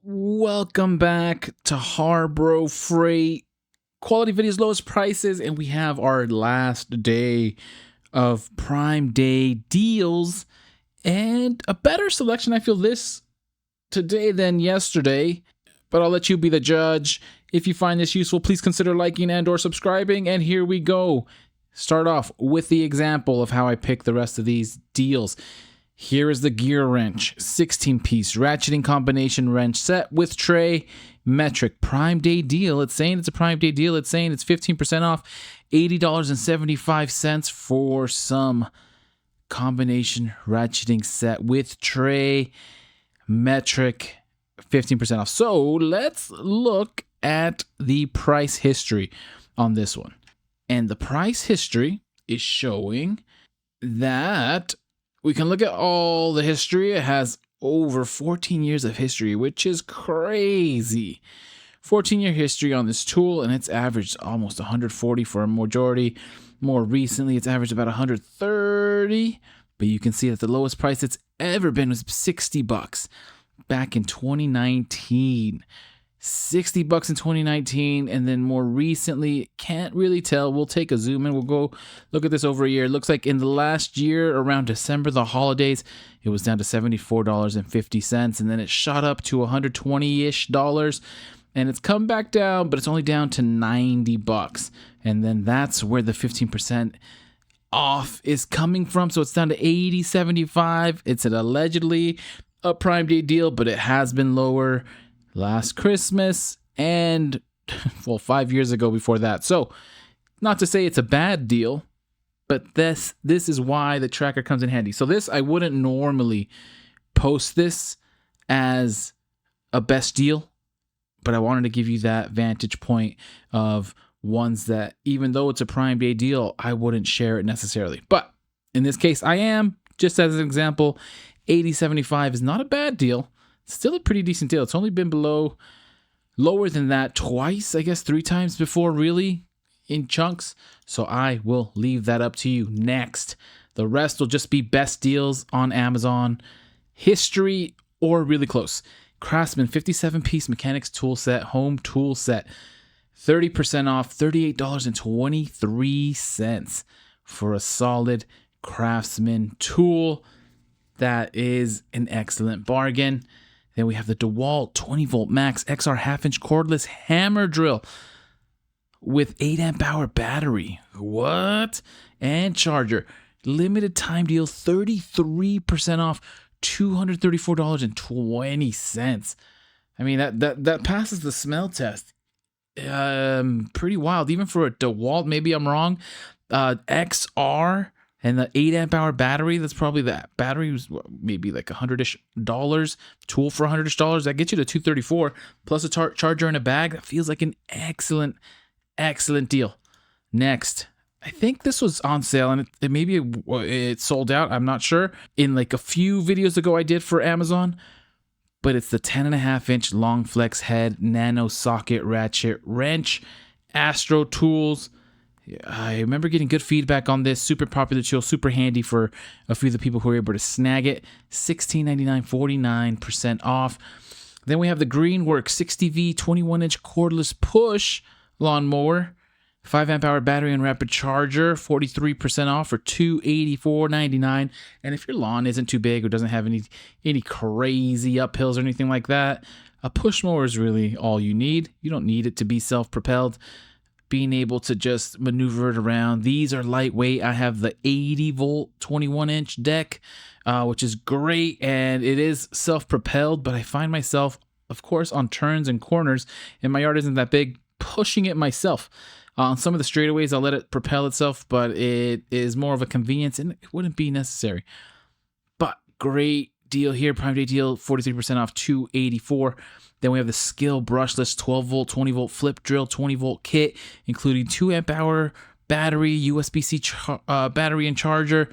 Welcome back to HARBRO Freight. Quality videos, lowest prices, and we have our last day of Prime Day deals and a better selection, I feel, this today than yesterday. But I'll let you be the judge. If you find this useful, please consider liking and or subscribing. And here we go. Start off with the example of how I pick the rest of these deals. Here is the GEARWRENCH 16-piece ratcheting combination wrench set with tray, metric Prime Day deal. It's saying it's a Prime Day deal. It's saying it's 15% off, $80.75 for some combination ratcheting set with tray, metric, 15% off. So let's look at the price history on this one. And the price history is showing that we can look at all the history. It has over 14 years of history, which is crazy. 14-year history on this tool, and it's averaged almost 140 for a majority. More recently, it's averaged about 130, but you can see that the lowest price it's ever been was $60 back in 2019. $60 in 2019, and then more recently, can't really tell. We'll take a zoom in. We'll go look at this over a year. It looks like in the last year, around December, the holidays, it was down to $74.50, and then it shot up to $120-ish, and it's come back down, but it's only down to $90, and then that's where the 15% off is coming from. So it's down to $80.75. It's an allegedly a Prime Day deal, but it has been lower last Christmas and, well, 5 years ago before that. So, not to say it's a bad deal, but this is why the tracker comes in handy. So this, I wouldn't normally post this as a best deal, but I wanted to give you that vantage point of ones that, even though it's a Prime Day deal, I wouldn't share it necessarily. But in this case, I am. Just as an example, $80.75 is not a bad deal. Still a pretty decent deal. It's only been lower than that twice, I guess 3 times before, really, in chunks. So I will leave that up to you. Next, the rest will just be best deals on Amazon, history, or really close. CRAFTSMAN 57-piece mechanics tool set, home tool set, 30% off, $38.23 for a solid CRAFTSMAN tool. That is an excellent bargain. Then we have the DEWALT 20-volt max XR half-inch cordless hammer drill with 8 amp hour battery. What? And charger. Limited time deal, 33% off, $234.20. I mean, that passes the smell test. Pretty wild. Even for a DEWALT, maybe I'm wrong. XR. And the 8 amp hour battery, that's probably that battery was maybe like $100-ish. Tool for $100-ish. That gets you to $234 plus a charger in a bag. That feels like an excellent deal. Next, I think this was on sale, and it sold out. I'm not sure. In like a few videos ago I did for Amazon, but it's the 10.5-inch long flex head Nano socket ratchet wrench, Astro Tools. I remember getting good feedback on this. Super popular tool, super handy for a few of the people who were able to snag it. $16.99, 49% off. Then we have the Greenworks 60V 21-inch cordless push lawnmower, 5 amp hour battery and rapid charger, 43% off for $284.99. And if your lawn isn't too big or doesn't have any crazy uphills or anything like that, a push mower is really all you need. You don't need it to be self-propelled. Being able to just maneuver it around. These are lightweight. I have the 80-volt 21-inch deck, which is great, and it is self-propelled, but I find myself, of course, on turns and corners, and my yard isn't that big, pushing it myself. On some of the straightaways, I'll let it propel itself, but it is more of a convenience, and it wouldn't be necessary. But great deal here, Prime Day deal, 43% off, $284. Then we have the SKIL brushless 12-volt, 20-volt flip drill, 20-volt kit, including 2 amp hour battery, USB-C battery and charger,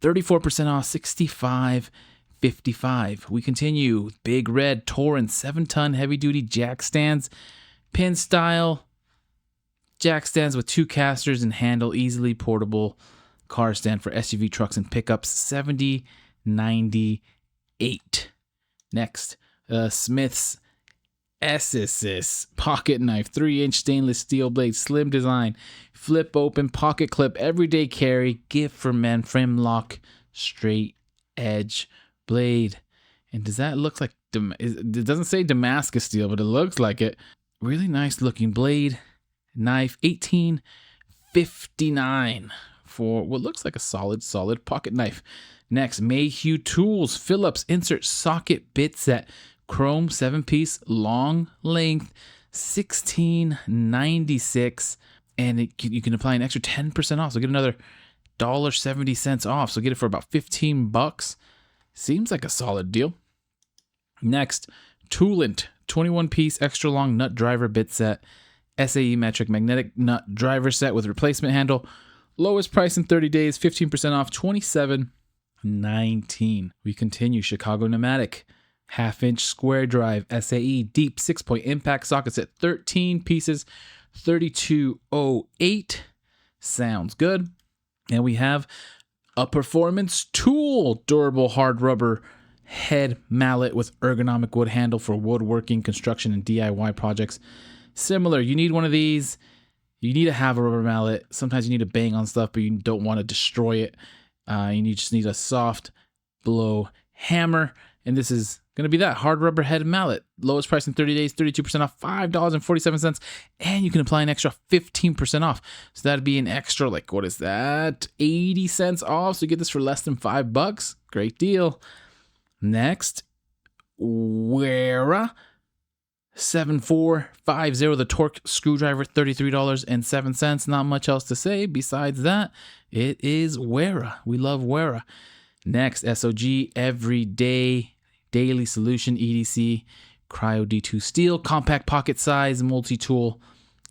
34% off, $65.55. We continue. Big Red Torin 7-ton heavy-duty jack stands, pin style jack stands with 2 casters and handle, easily portable car stand for SUV trucks and pickups, $70.98. Next, Smith's Ecesis Pocketknife, 3-inch stainless steel blade, slim design, flip open, pocket clip, everyday carry, gift for men, frame lock, straight edge blade. And does that look like, it doesn't say Damascus steel, but it looks like it. Really nice looking blade, knife, $18.59 for what looks like a solid pocket knife. Next, Mayhew Tools, Phillips insert socket bit set, chrome 7-piece, long length, $16.96, and you can apply an extra 10% off, so get another $1.70 off, so get it for about $15. Seems like a solid deal. Next, Toolant, 21-piece extra long nut driver bit set, SAE metric magnetic nut driver set with replacement handle. Lowest price in 30 days, 15% off, $27.19. We continue. Chicago Pneumatic, 1/2-inch square drive, SAE deep 6-point impact sockets at 13 pieces, $32.08. Sounds good. And we have a performance tool, durable hard rubber head mallet with ergonomic wood handle for woodworking, construction, and DIY projects. Similar, you need one of these. You need to have a rubber mallet. Sometimes you need to bang on stuff, but you don't want to destroy it. You just need a soft blow hammer. And this is going to be that hard rubber head mallet. Lowest price in 30 days, 32% off, $5.47. And you can apply an extra 15% off. So that'd be an extra, like, what is that? 80 cents off. So you get this for less than $5. Great deal. Next, Wiha 7450, the torque screwdriver, $33.07. Not much else to say besides that. It is Wiha. We love Wiha. Next, SOG Everyday Daily Solution EDC CRYO D2 steel, compact pocket size, multi-tool,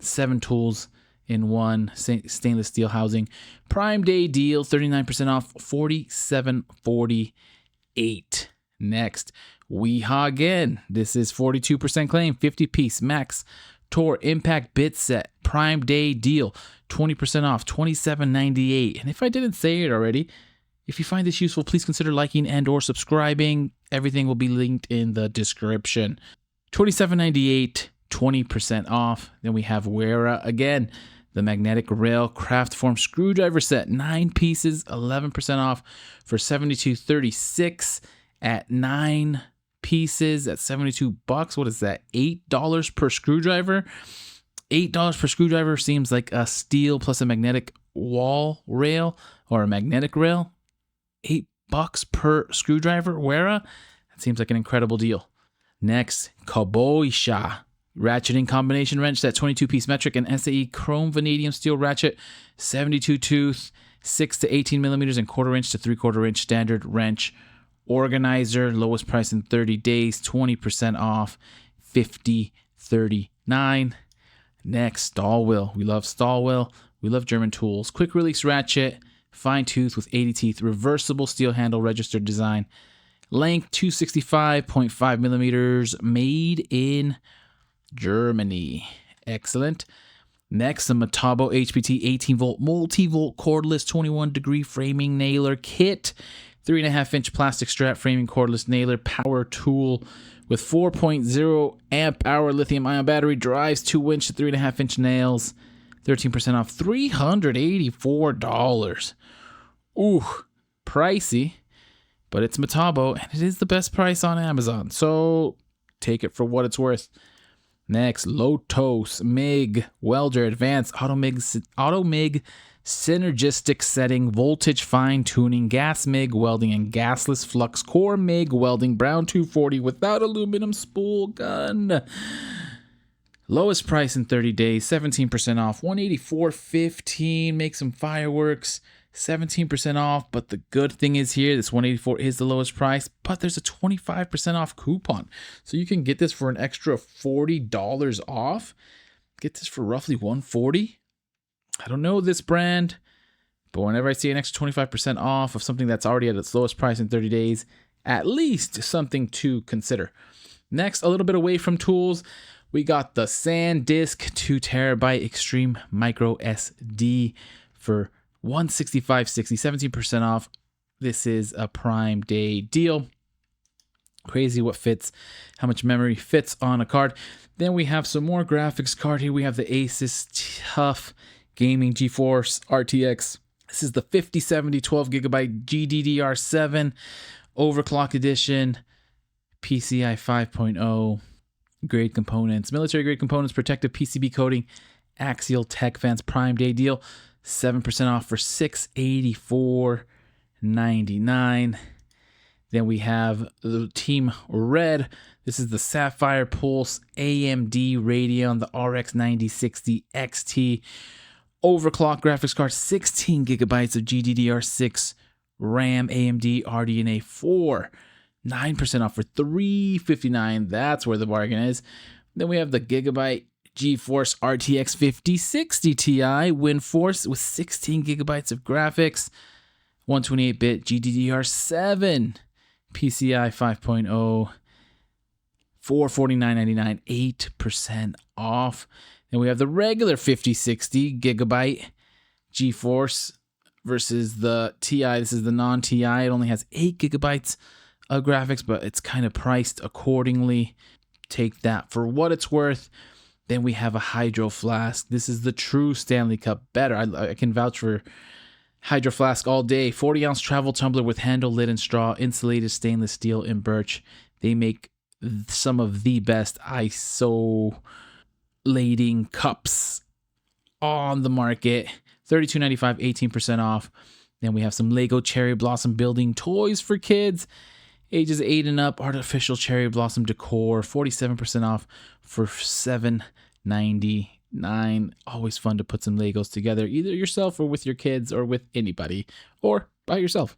7 tools in one, stainless steel housing. Prime Day deal, 39% off, $47.48. Next, Wiha again. This is 42% claim, 50-piece MaxxTor impact bit set, Prime Day deal, 20% off, $27.98. And if I didn't say it already, if you find this useful, please consider liking and or subscribing. Everything will be linked in the description. $27.98, 20% off. Then we have Wiha again, the magnetic rail craft form screwdriver set, 9 pieces, 11% off for $72.36 at 9 pieces at $72. What is that? $8 per screwdriver. $8 per screwdriver seems like a steel plus a magnetic wall rail or a magnetic rail. $8 per screwdriver. Wiha? That seems like an incredible deal. Next, Wiha ratcheting combination wrench, that 22-piece metric and SAE chrome vanadium steel ratchet, 72 tooth, 6 to 18 millimeters and 1/4 inch to 3/4 inch standard wrench organizer. Lowest price in 30 days, 20% off, $50.39. Next, stall wheel. We love stall wheel. We love German tools. Quick release ratchet, fine tooth with 80 teeth, reversible steel handle, registered design. Length 265.5 millimeters, made in Germany. Excellent. Next, the Metabo HPT 18-volt multi-volt cordless 21-degree framing nailer kit. 3.5-inch plastic strap framing cordless nailer power tool with 4.0 amp hour lithium ion battery, drives 2-inch to 3.5-inch nails. 13% off, $384. Ooh, pricey, but it's Metabo and it is the best price on Amazon, so take it for what it's worth. Next, Lotos MIG Welder Advanced Auto MIG Synergistic Setting Voltage Fine Tuning Gas MIG Welding and Gasless Flux Core MIG Welding Brown 240 without aluminum spool gun. Lowest price in 30 days, 17% off, $184.15. Make some fireworks, 17% off. But the good thing is here, this $184 is the lowest price, but there's a 25% off coupon. So you can get this for an extra $40 off. Get this for roughly $140. I don't know this brand, but whenever I see an extra 25% off of something that's already at its lowest price in 30 days, at least something to consider. Next, a little bit away from tools, we got the SanDisk 2 terabyte Extreme Micro SD for $165.60, 17% off. This is a Prime Day deal. Crazy what fits, how much memory fits on a card. Then we have some more graphics card here. We have the Asus Tough Gaming GeForce RTX. This is the 5070 12GB GDDR7 overclock edition, PCI 5.0 grade components, military grade components, protective PCB coating, Axial Tech Fans Prime Day deal, 7% off for $684.99. Then we have the Team Red. This is the Sapphire Pulse AMD Radeon, the RX 9060 XT overclock graphics card, 16 gigabytes of GDDR6 RAM, AMD RDNA 4, 9% off for $359. That's where the bargain is. Then we have the Gigabyte GeForce RTX 5060 Ti WindForce with 16 gigabytes of graphics, 128-bit GDDR7, PCI 5.0, $449.99, 8% off. Then we have the regular 5060 gigabyte GeForce versus the Ti. This is the non-Ti. It only has 8 gigabytes of graphics, but it's kind of priced accordingly. Take that for what it's worth. Then we have a Hydro Flask. This is the true Stanley Cup better. I can vouch for Hydro Flask all day. 40-ounce travel tumbler with handle, lid, and straw. Insulated stainless steel and birch. They make some of the best isolating cups on the market. $32.95, 18% off. Then we have some Lego Cherry Blossom building toys for kids ages 8 and up. Artificial cherry blossom decor, 47% off for $7.99. Always fun to put some Legos together, either yourself or with your kids or with anybody or by yourself.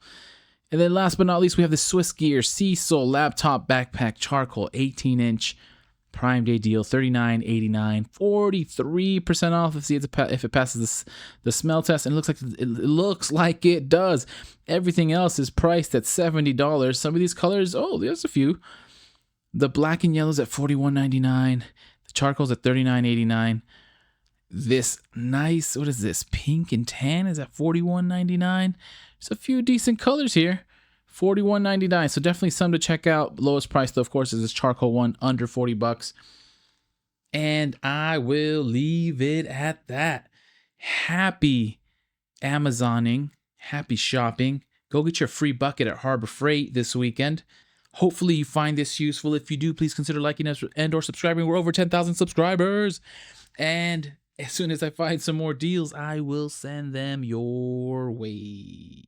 And then last but not least, we have the Swiss Gear Cecil laptop backpack charcoal 18-inch Prime Day deal, $39.89, 43% off. Let's see if it passes the smell test, and it looks like it does. Everything else is priced at $70. Some of these colors, oh, there's a few. The black and yellow's at $41.99. The charcoal's at $39.89. This nice, what is this? Pink and tan is at $41.99. There's a few decent colors here. $41.99. So definitely some to check out. Lowest price, though, of course, is this charcoal one, under $40. And I will leave it at that. Happy Amazoning. Happy shopping. Go get your free bucket at Harbor Freight this weekend. Hopefully you find this useful. If you do, please consider liking us and or subscribing. We're over 10,000 subscribers. And as soon as I find some more deals, I will send them your way.